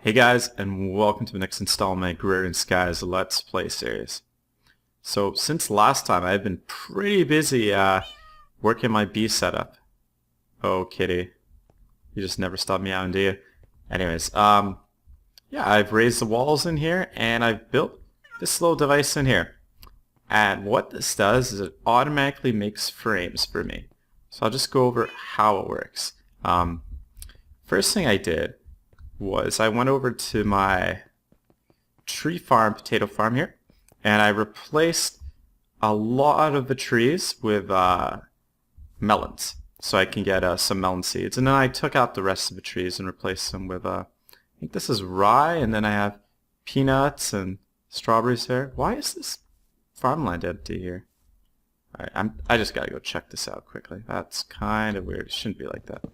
Hey guys, and welcome to the next installment of Agrarian Skies Let's Play series. So since last time, I've been pretty busy working my bee setup. Oh, kitty, you just never stop meowing, do you? Anyways, yeah, I've raised the walls in here, and I've built this little device in here. And what this does is it automatically makes frames for me. So I'll just go over how it works. First thing I did was I went over to my tree farm, potato farm here, and I replaced a lot of the trees with melons, so I can get some melon seeds. And then I took out the rest of the trees and replaced them with, I think this is rye, and then I have peanuts and strawberries there. Why is this farmland empty here? Alright, I just gotta go check this out quickly. That's kind of weird. It shouldn't be like that.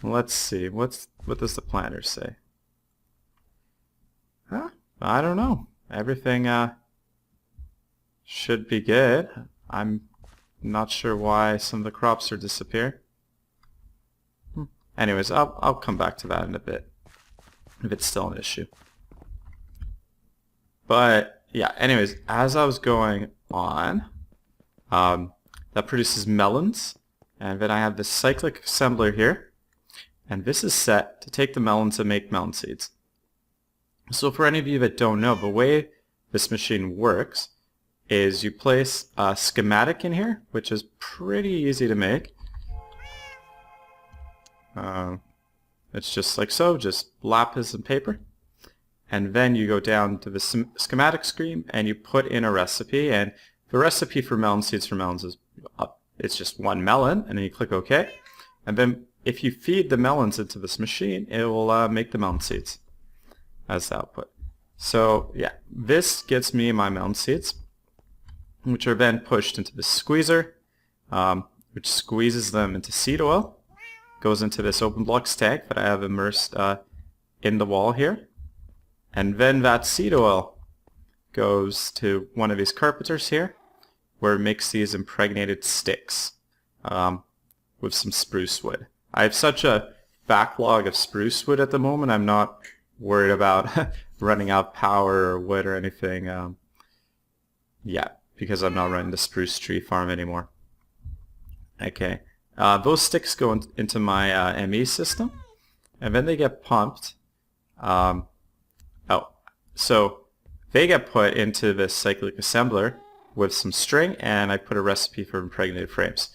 Let's see, what does the planner say? Huh? I don't know. Everything should be good. I'm not sure why some of the crops are disappearing. Anyways, I'll come back to that in a bit if it's still an issue. But yeah, anyways, as I was going on, that produces melons, and then I have this cyclic assembler here. And this is set to take the melons and make melon seeds. So for any of you that don't know, the way this machine works is you place a schematic in here, which is pretty easy to make. It's just like so, just lapis and paper. And then you go down to the schematic screen and you put in a recipe. And the recipe for melon seeds for melons is it's just one melon, and then you click OK. And then if you feed the melons into this machine, it will make the melon seeds as the output. So yeah, this gets me my melon seeds, which are then pushed into the squeezer, which squeezes them into seed oil, goes into this open blocks tank that I have immersed in the wall here, and then that seed oil goes to one of these carpenters here, where it makes these impregnated sticks with some spruce wood. I have such a backlog of spruce wood at the moment, I'm not worried about running out of power or wood or anything. Yeah, because I'm not running the spruce tree farm anymore. Okay, those sticks go into my ME system, and then they get pumped. So they get put into this cyclic assembler with some string, and I put a recipe for impregnated frames.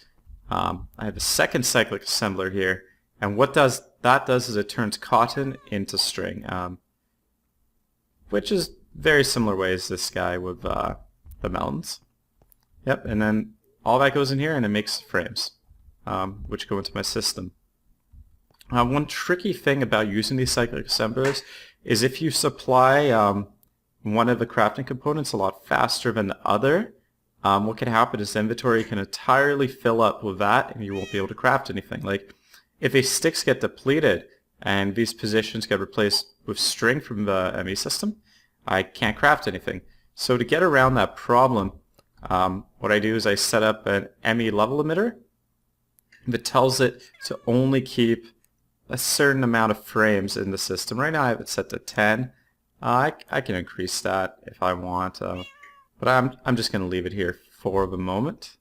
I have a second cyclic assembler here, and what that does is it turns cotton into string, which is very similar way as this guy with the melons. Yep, and then all that goes in here and it makes frames, which go into my system. One tricky thing about using these cyclic assemblers is if you supply one of the crafting components a lot faster than the other, what can happen is the inventory can entirely fill up with that and you won't be able to craft anything. Like if these sticks get depleted and these positions get replaced with string from the ME system, I can't craft anything. So to get around that problem, what I do is I set up an ME level emitter that tells it to only keep a certain amount of frames in the system. Right now I have it set to 10. I can increase that if I want. But I'm just going to leave it here for the moment.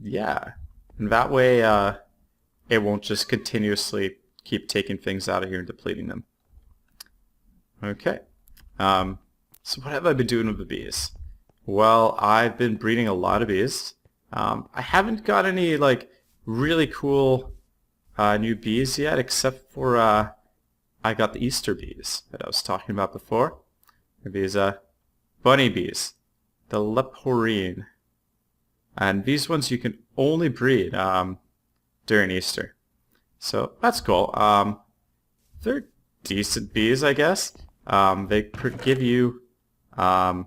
Yeah, and that way it won't just continuously keep taking things out of here and depleting them. Okay, so what have I been doing with the bees? Well, I've been breeding a lot of bees. I haven't got any like really cool new bees yet, except for I got the Easter bees that I was talking about before. These bunny bees, the leporine, and these ones you can only breed during Easter, so that's cool. They're decent bees, I guess. They give you, I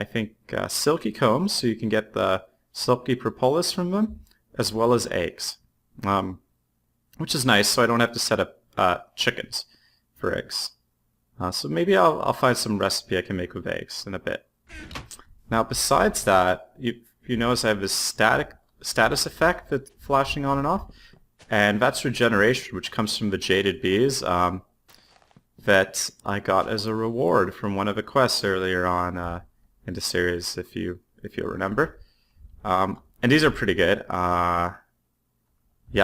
think, silky combs, so you can get the silky propolis from them, as well as eggs, which is nice. So I don't have to set up chickens for eggs. So maybe I'll find some recipe I can make with eggs in a bit. Now besides that, you notice I have this status effect that's flashing on and off. And that's regeneration, which comes from the jaded bees that I got as a reward from one of the quests earlier on in the series, if you'll remember. And these are pretty good. Yeah,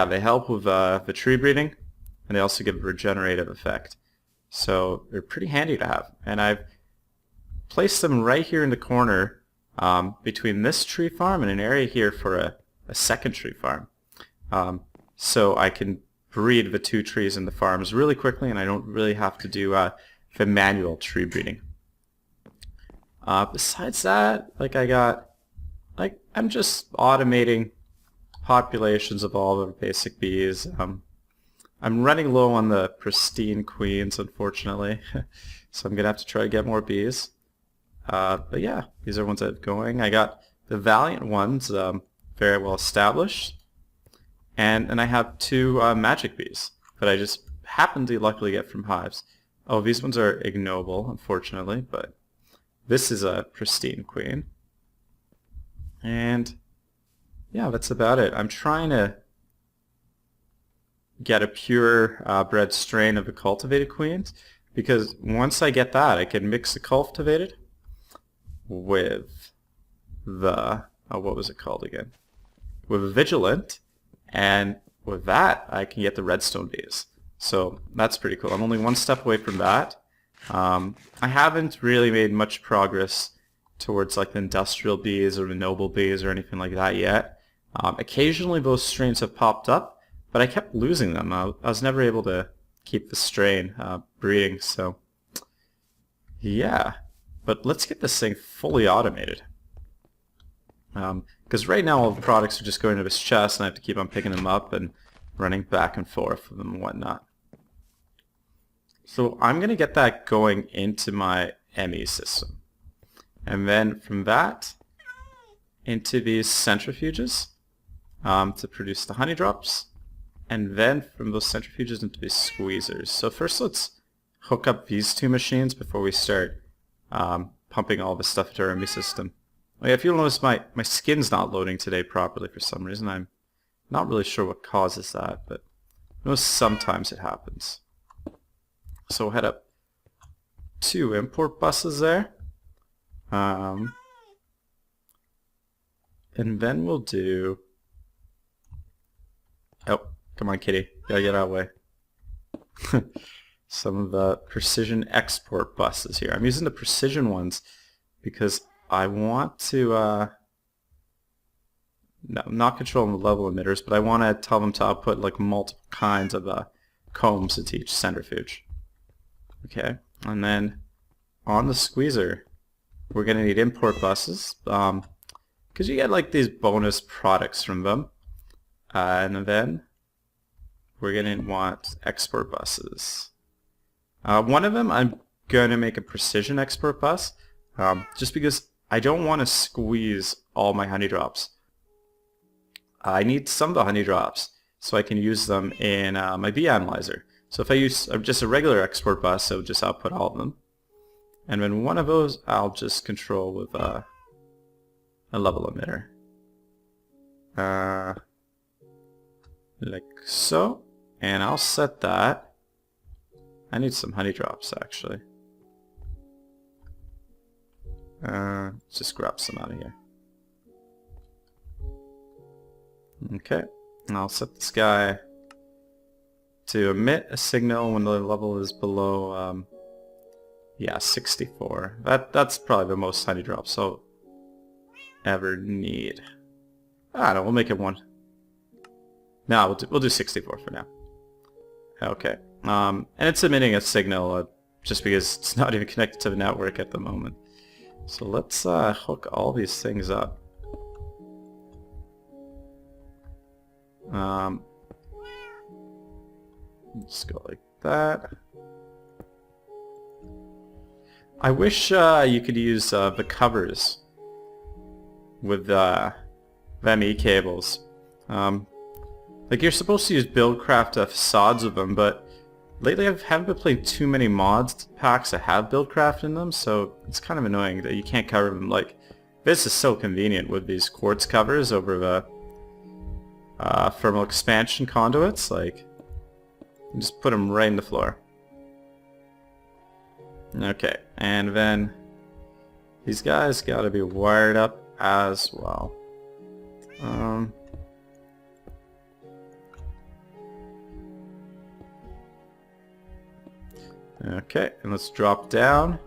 they help with the tree breeding, and they also give a regenerative effect. So they're pretty handy to have. And I've placed them right here in the corner between this tree farm and an area here for a second tree farm. So I can breed the two trees in the farms really quickly, and I don't really have to do the manual tree breeding. Besides that, I'm just automating populations of all the basic bees. I'm running low on the pristine queens, unfortunately, so I'm gonna have to try to get more bees. But yeah, these are ones that are going. I got the valiant ones very well established, and I have two magic bees that I just happen to luckily get from hives. Oh, these ones are ignoble, unfortunately, but this is a pristine queen. And yeah, that's about it. I'm trying to get a pure bred strain of the cultivated queens, because once I get that, I can mix the cultivated with the what was it called again? With a vigilant, and with that I can get the redstone bees. So that's pretty cool. I'm only one step away from that. I haven't really made much progress towards like the industrial bees or the noble bees or anything like that yet. Occasionally those strains have popped up, but I kept losing them. I was never able to keep the strain breeding, so yeah. But let's get this thing fully automated. Because right now all the products are just going to this chest, and I have to keep on picking them up and running back and forth with them and whatnot. So I'm going to get that going into my ME system. And then from that into these centrifuges to produce the honey drops. And then from those centrifuges into these squeezers. So first let's hook up these two machines before we start pumping all this stuff into our ME system. Oh yeah, if you'll notice, my skin's not loading today properly for some reason. I'm not really sure what causes that, but I know sometimes it happens. So we'll head up 2 import buses there. And then we'll do... Oh, come on, kitty. Gotta get out of the way. Some of the precision export buses here. I'm using the precision ones because I want to not control the level emitters, but I want to tell them to output like multiple kinds of combs into each centrifuge. Okay, and then on the squeezer, we're going to need import buses because you get like these bonus products from them. And then we're going to want export buses. One of them I'm going to make a precision export bus just because I don't want to squeeze all my honey drops. I need some of the honey drops so I can use them in my bee analyzer. So if I use just a regular export bus, it will just output all of them. And then one of those I'll just control with a level emitter. Like so. And I'll set that. I need some honey drops actually. Just grab some out of here. Okay, and I'll set this guy to emit a signal when the level is below, yeah, 64. That's probably the most honey drops I'll ever need. I don't know, we'll make it 1. No, we'll do 64 for now. Okay, and it's emitting a signal just because it's not even connected to the network at the moment. So let's hook all these things up. Just go like that. I wish you could use the covers with the ME cables. Like you're supposed to use Buildcraft facades with them, but lately I haven't been playing too many mods packs that have Buildcraft in them, so it's kind of annoying that you can't cover them. Like, this is so convenient with these quartz covers over the thermal expansion conduits, like, just put them right in the floor. Okay, and then these guys gotta be wired up as well. Okay, and let's drop down.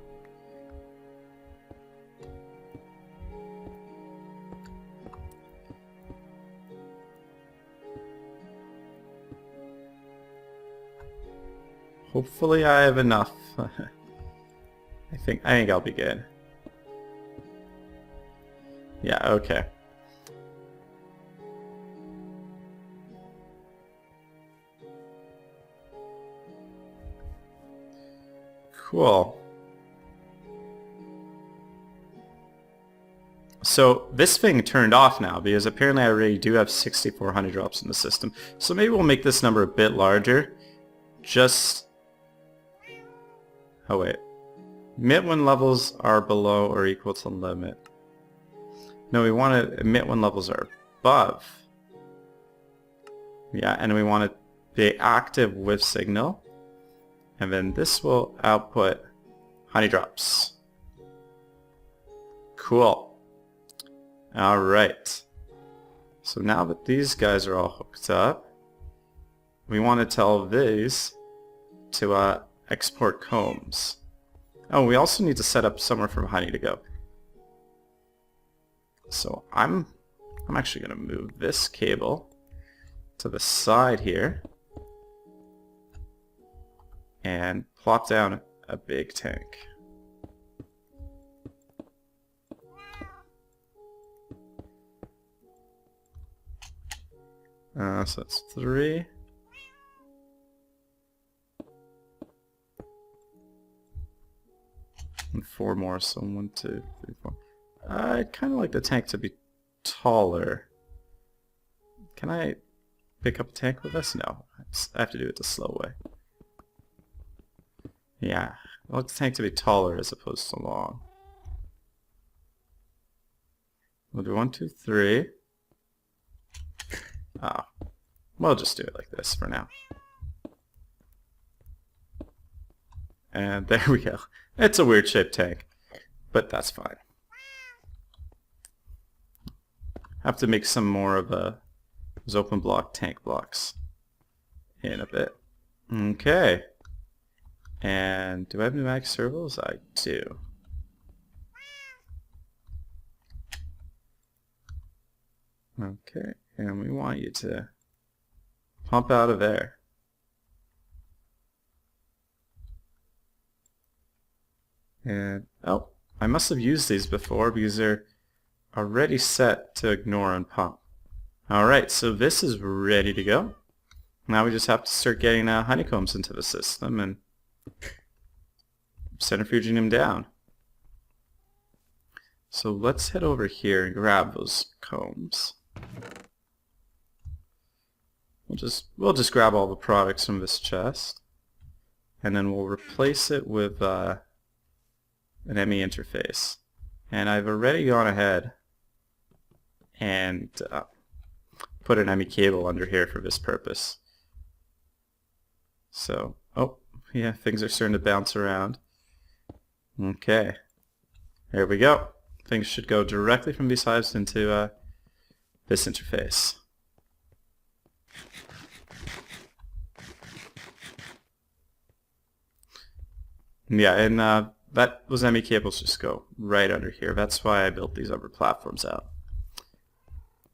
Hopefully I have enough. I think I'll be good. Yeah, okay. Cool. So this thing turned off now because apparently I already do have 64 honey drops in the system. So maybe we'll make this number a bit larger. Just... oh wait. Emit when levels are below or equal to limit. No, we want to emit when levels are above. Yeah, and we want to be active with signal. And then this will output honey drops. Cool. Alright. So now that these guys are all hooked up, we want to tell these to export combs. Oh, we also need to set up somewhere for honey to go. So I'm actually going to move this cable to the side here and plop down a big tank. So that's 3. And 4 more, so 1, 2, 3, 4. I'd kind of like the tank to be taller. Can I pick up a tank with this? No, I have to do it the slow way. Yeah, I like the tank to be taller as opposed to long. We'll do 1, 2, 3. Ah, we'll just do it like this for now. And there we go. It's a weird shaped tank, but that's fine. Have to make some more of those open block tank blocks in a bit. Okay. And do I have pneumatic servos? I do. Okay, and we want you to pump out of air. And, oh, I must have used these before because they're already set to ignore and pump. Alright, so this is ready to go. Now we just have to start getting honeycombs into the system and centrifuging them down. So let's head over here and grab those combs. We'll just grab all the products from this chest, and then we'll replace it with an ME interface. And I've already gone ahead and put an ME cable under here for this purpose. So, oh, yeah, things are starting to bounce around. Okay, there we go. Things should go directly from these hives into this interface. Yeah, and those ME cables just go right under here. That's why I built these upper platforms out.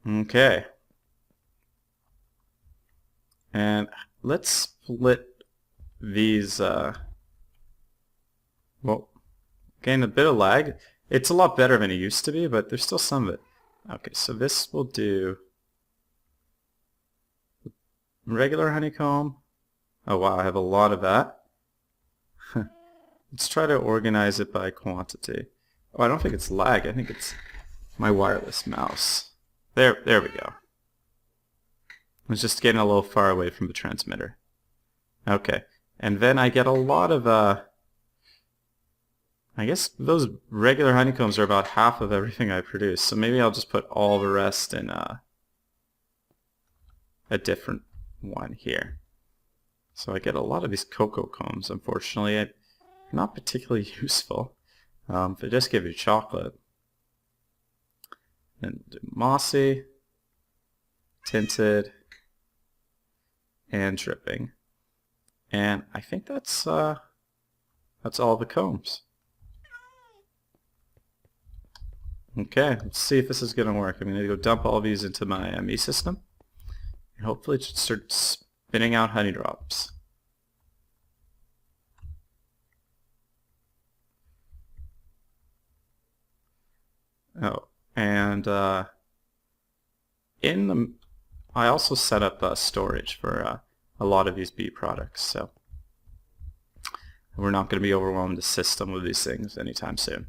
Okay. And let's split these, well, getting a bit of lag. It's a lot better than it used to be, but there's still some of it. Okay, so this will do regular honeycomb. Oh wow, I have a lot of that. Let's try to organize it by quantity. Oh, I don't think it's lag. I think it's my wireless mouse. There we go. I was just getting a little far away from the transmitter. Okay, and then I get a lot of, I guess those regular honeycombs are about half of everything I produce, so maybe I'll just put all the rest in a different one here. So I get a lot of these cocoa combs. Unfortunately, they're not particularly useful. They just give you chocolate. And do mossy, tinted, and dripping. And I think that's all the combs. Okay, let's see if this is going to work. I'm going to go dump all these into my ME system. And hopefully it should start spinning out honey drops. Oh, and I also set up storage for a lot of these bee products, so we're not going to be overwhelming the system with these things anytime soon.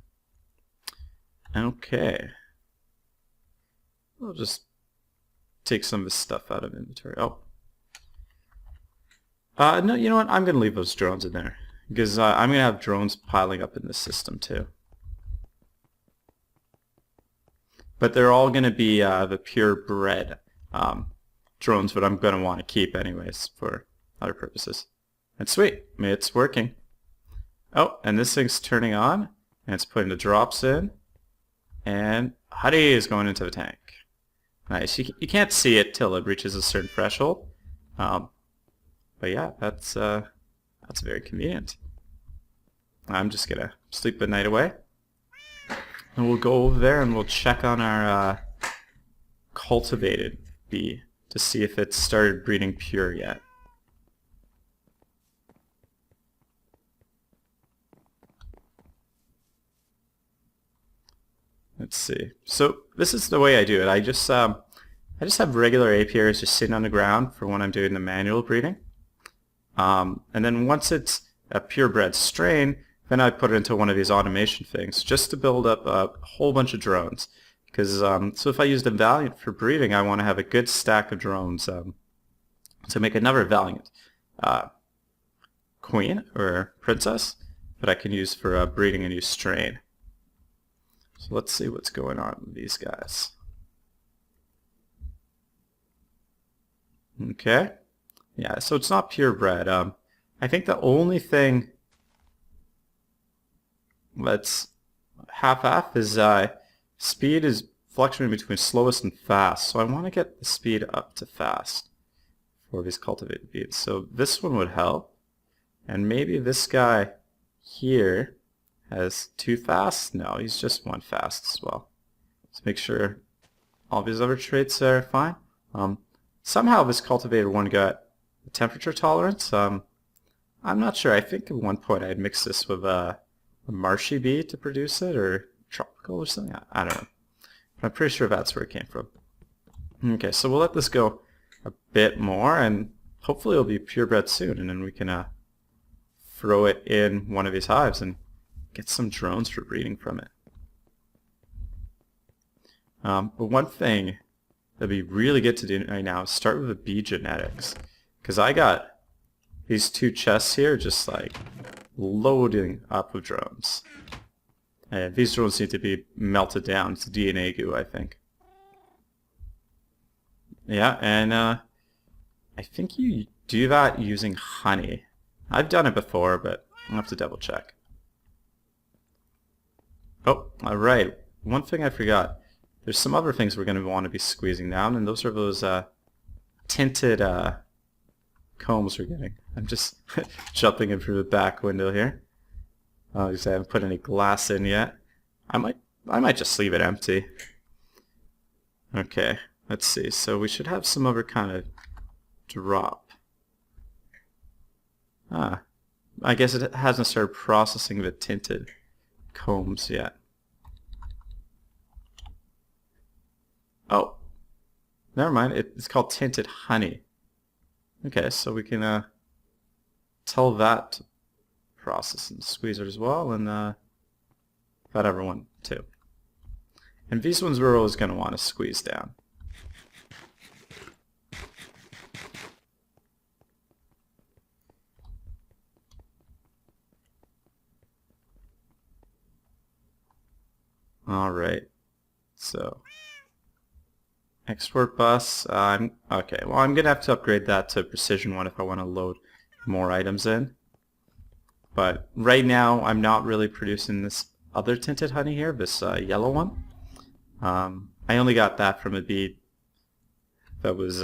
Okay, we'll just take some of this stuff out of inventory. Oh, no, you know what? I'm going to leave those drones in there because I'm going to have drones piling up in this system too. But they're all going to be the purebred drones, but I'm going to want to keep anyways for other purposes. And sweet, it's working. Oh, and this thing's turning on, and it's putting the drops in, and honey is going into the tank. Nice. You can't see it till it reaches a certain threshold, but yeah, that's very convenient. I'm just gonna sleep the night away. And we'll go over there and we'll check on our cultivated bee to see if it's started breeding pure yet. Let's see. So this is the way I do it. I just have regular apiaries just sitting on the ground for when I'm doing the manual breeding. And then once it's a purebred strain, then I put it into one of these automation things just to build up a whole bunch of drones. Because so if I use the Valiant for breeding, I want to have a good stack of drones to make another Valiant queen or princess that I can use for breeding a new strain. So let's see what's going on with these guys. Okay. Yeah, so it's not purebred. I think the only thing that's half-half is speed is fluctuating between slowest and fast. So I want to get the speed up to fast for these cultivated bees. So this one would help. And maybe this guy here has 2 fast. No, he's just 1 fast as well. Let's make sure all these other traits are fine. Somehow this cultivated one got a temperature tolerance. I'm not sure. I think at one point I had mixed this with a marshy bee to produce it, or tropical or something. I don't know. But I'm pretty sure that's where it came from. Okay, so we'll let this go a bit more, and hopefully it'll be purebred soon, and then we can throw it in one of these hives and get some drones for breeding from it. But one thing that'd be really good to do right now is start with the bee genetics, because I got these 2 chests here just like loading up with drones. And these drones need to be melted down. It's DNA goo, I think. Yeah, and I think you do that using honey. I've done it before, but I'll have to double check. Oh, alright. One thing I forgot. There's some other things we're going to want to be squeezing down, and those are those tinted combs we're getting. I'm just jumping in through the back window here. Because I haven't put any glass in yet. I might just leave it empty. Okay, let's see. So we should have some other kind of drop. I guess it hasn't started processing the tinted combs yet. Oh, never mind. It's called tinted honey. Okay, so we can tell that to process and squeeze it as well, and that other one too. And these ones we're always going to want to squeeze down. Alright, so, Export bus. Okay, well I'm going to have to upgrade that to precision one if I want to load more items in. But right now I'm not really producing this other tinted honey here, this yellow one. I only got that from a bee that was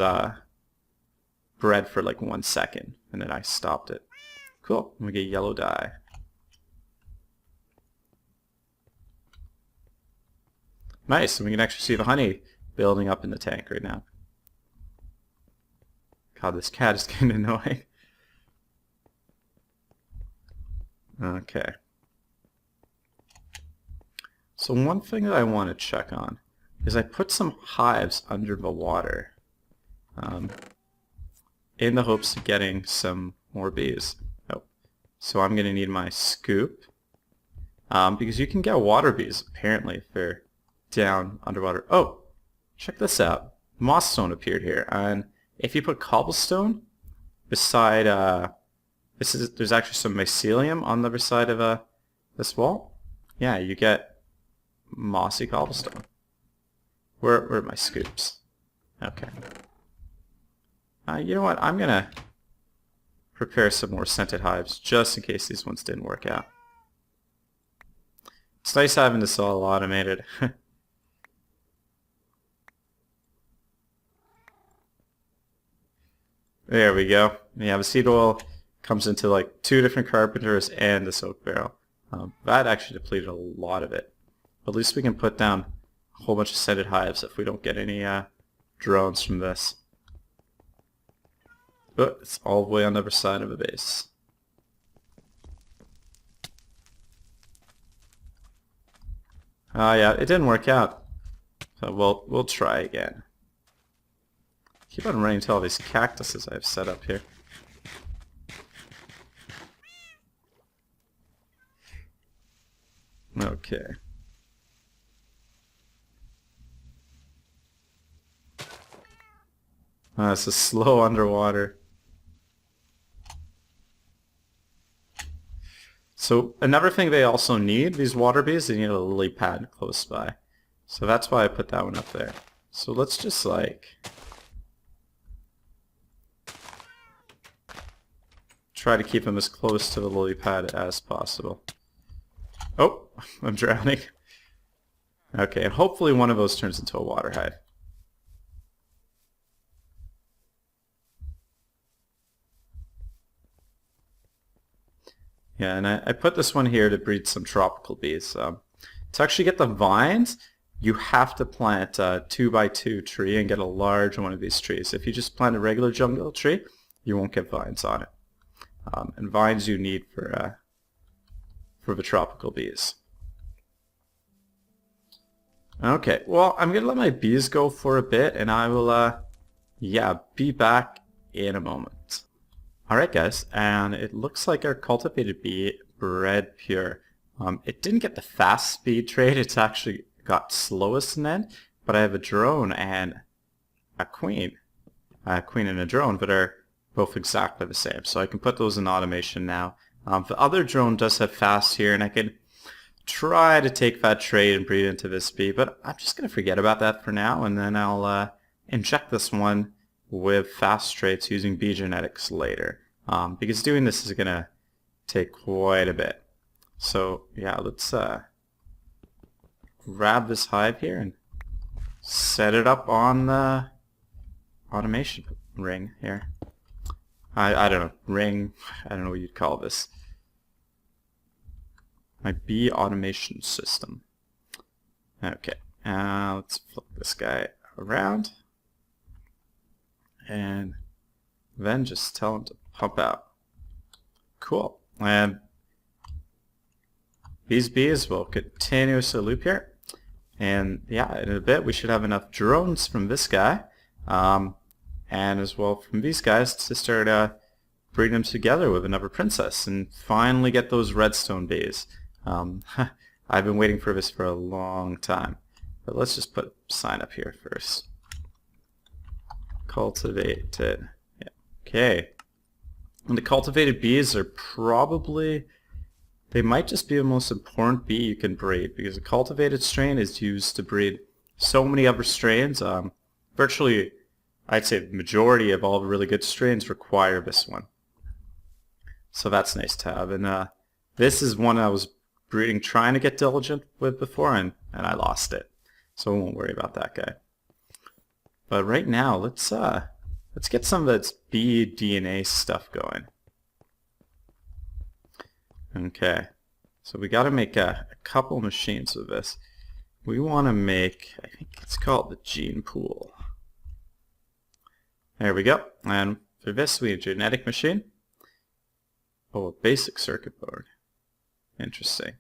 bred for like 1 second, and then I stopped it. Cool, we get yellow dye. Nice, and we can actually see the honey building up in the tank right now. God, this cat is kind of annoying. Okay. So one thing that I want to check on is I put some hives under the water in the hopes of getting some more bees. Oh. So I'm going to need my scoop because you can get water bees apparently if they're down underwater. Oh, check this out. Moss stone appeared here, and if you put cobblestone beside there's actually some mycelium on the other side of this wall. Yeah, you get mossy cobblestone. Where are my scoops? Okay. You know what? I'm gonna prepare some more scented hives just in case these ones didn't work out. It's nice having this all automated. There we go. Yeah, the seed oil comes into like 2 different carpenters and this oak barrel. That actually depleted a lot of it. At least we can put down a whole bunch of scented hives if we don't get any drones from this. But it's all the way on the other side of the base. Yeah, it didn't work out. So we'll try again. Keep on running into all these cactuses I've set up here. Okay. This is slow underwater. So another thing they also need, these water bees, they need a lily pad close by. So that's why I put that one up there. So let's just like try to keep them as close to the lily pad as possible. Oh, I'm drowning. Okay, and hopefully one of those turns into a water hive. Yeah, and I put this one here to breed some tropical bees. To actually get the vines, you have to plant a 2x2 tree and get a large one of these trees. If you just plant a regular jungle tree, you won't get vines on it. And vines you need for the tropical bees. Okay, well, I'm going to let my bees go for a bit, and I will, yeah, be back in a moment. Alright guys, and it looks like our cultivated bee bred pure. It didn't get the fast speed trait, it's actually got slowest in end, but I have a drone and a queen. A queen and a drone that are both exactly the same, so I can put those in automation now. The other drone does have fast here, and I could try to take that trait and breed into this bee, but I'm just going to forget about that for now, and then I'll inject this one with fast traits using bee genetics later, because doing this is going to take quite a bit. So yeah, let's grab this hive here and set it up on the automation ring here. I don't know, ring, I don't know what you'd call this. My bee automation system. Okay, let's flip this guy around. And then just tell him to pump out. Cool. And these bees will continuously loop here. And yeah, in a bit we should have enough drones from this guy, and as well from these guys to start breeding them together with another princess and finally get those redstone bees. I've been waiting for this for a long time. But let's just put a sign up here first. Cultivated. Yeah. Okay. And the cultivated bees are probably, they might just be the most important bee you can breed, because a cultivated strain is used to breed so many other strains. virtually, I'd say the majority of all the really good strains require this one. So that's nice to have. And this is one I was breeding, trying to get diligent with before, and I lost it. So we won't worry about that guy. But right now, let's get some of that bee DNA stuff going. Okay, so we got to make a couple machines with this. We want to make, I think it's called the gene pool. There we go. And for this, we need a genetic machine. Oh, a basic circuit board. Interesting.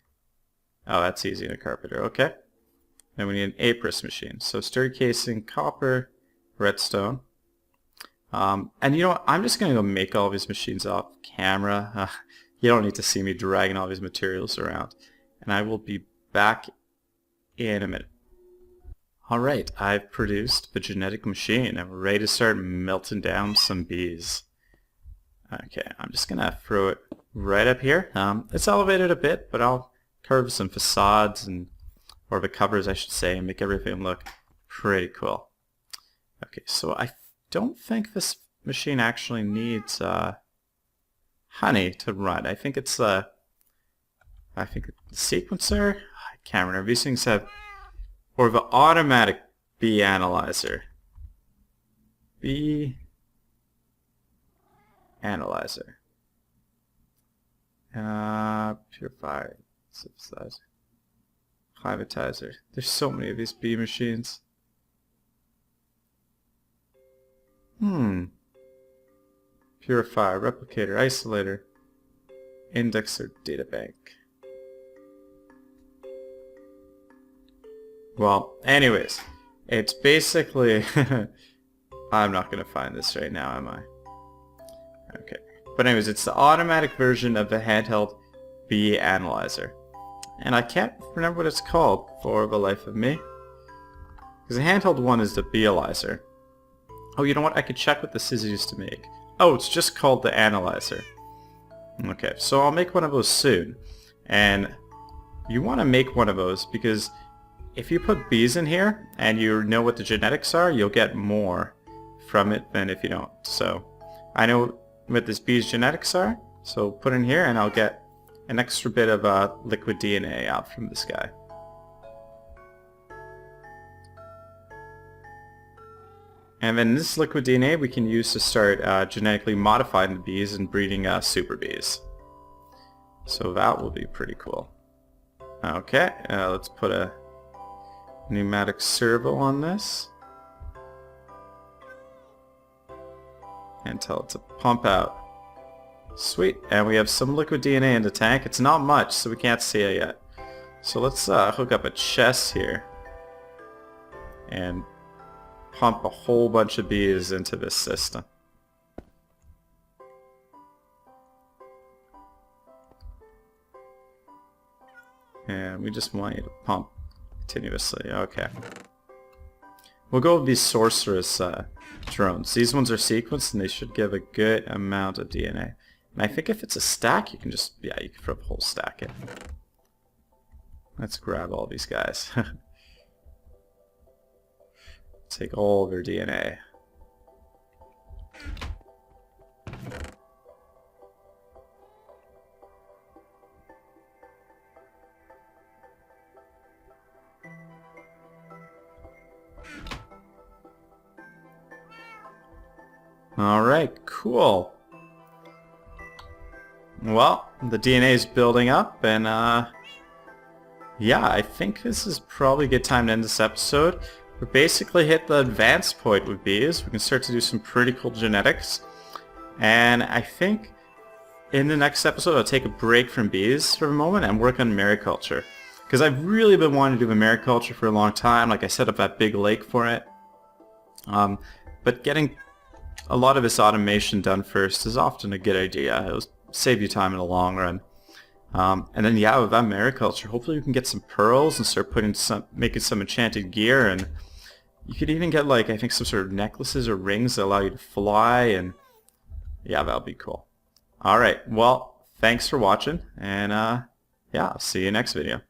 Oh, that's easy in a carpenter. Okay. Then we need an Apris machine. So sturdy casing, copper, redstone. And you know what? I'm just going to go make all these machines off camera. You don't need to see me dragging all these materials around. And I will be back in a minute. Alright, I've produced the genetic machine and we're ready to start melting down some bees. Okay, I'm just going to throw it right up here. It's elevated a bit, but I'll curve some facades, or the covers I should say, and make everything look pretty cool. Okay, so I don't think this machine actually needs honey to run. I think it's the sequencer. I can't remember. These things have, or the automatic bee analyzer. Bee analyzer. Purifier, synthesizer, privatizer. There's so many of these bee machines. Purifier, replicator, isolator, indexer, databank. Well, anyways, it's basically I'm not going to find this right now, am I? Okay. But anyways, it's the automatic version of the handheld bee analyzer. And I can't remember what it's called for the life of me. Because the handheld one is the beealyzer. Oh, you know what? I could check what this is used to make. Oh, it's just called the analyzer. Okay, so I'll make one of those soon. And you want to make one of those because if you put bees in here and you know what the genetics are, you'll get more from it than if you don't. So I know what this bee's genetics are, so put in here and I'll get an extra bit of liquid DNA out from this guy. And then this liquid DNA we can use to start genetically modifying the bees and breeding super bees. So that will be pretty cool. Okay, let's put a pneumatic servo on this. And tell it to pump out. Sweet, and we have some liquid DNA in the tank. It's not much, so we can't see it yet. So let's hook up a chest here and pump a whole bunch of bees into this system. And we just want you to pump continuously. Okay. We'll go with these sorceress drones. These ones are sequenced and they should give a good amount of DNA. And I think if it's a stack, you can just, yeah, you can throw the whole stack in. Let's grab all these guys. Take all their DNA. Alright, cool. Well, the DNA is building up, and yeah, I think this is probably a good time to end this episode. We basically hit the advanced point with bees. We can start to do some pretty cool genetics. And I think in the next episode I'll take a break from bees for a moment and work on mariculture. Because I've really been wanting to do mariculture for a long time. Like I set up that big lake for it. But getting a lot of this automation done first is often a good idea. It'll save you time in the long run. And then yeah, with that mariculture, hopefully you can get some pearls and start making some enchanted gear, and you could even get like, I think, some sort of necklaces or rings that allow you to fly, and yeah, that'll be cool. Alright, well, thanks for watching, and yeah, I'll see you next video.